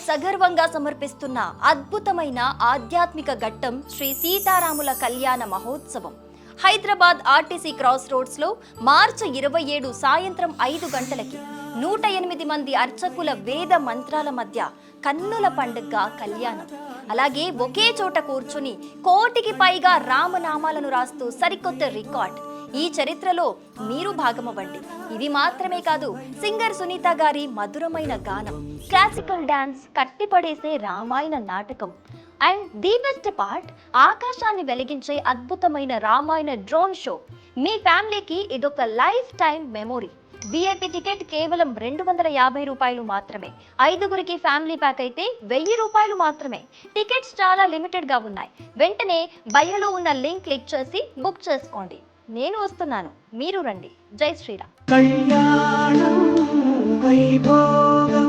సగర్వంగా సమర్పిస్తున్న అద్భుతమైన ఆధ్యాత్మిక ఘట్టం శ్రీ సీతారాముల కళ్యాణ మహోత్సవం. హైదరాబాద్ ఆర్టీసీ క్రాస్ రోడ్స్ లో మార్చి 27 సాయంత్రం 5 గంటలకి 108 మంది అర్చకుల వేద మంత్రాల మధ్య కన్నుల పండుగ కళ్యాణం. అలాగే ఒకే చోట కూర్చుని 1 కోటికి పైగా రామనామాలను రాస్తూ సరికొత్త రికార్డ్. ఈ చరిత్రలో మీరు భాగమవ్వండి. ఇది మాత్రమే కాదు, సింగర్ సునీత గారి మధురమైన గానం, క్లాసికల్ డాన్స్, కట్టిపడేసే రామాయణ నాటకం అండ్ ది బెస్ట్ పార్ట్, ఆకాశాన్ని వెలిగించే అద్భుతమైన రామాయణ డ్రోన్ షో. మీ ఫ్యామిలీకి ఇదొక life time memory. VIP ticket కేవలం 250 రూపాయలు మాత్రమే. 5గురికి ఫ్యామిలీ ప్యాక్ అయితే 1000 రూపాయలు మాత్రమే. టికెట్స్ చాలా లిమిటెడ్ గా ఉన్నాయి. వెంటనే బయోలో ఉన్న లింక్ క్లిక్ చేసి బుక్ చేసుకోండి. నేను వస్తున్నాను, మీరు రండి. జై శ్రీరామ్. కళ్యాణం వైభోగం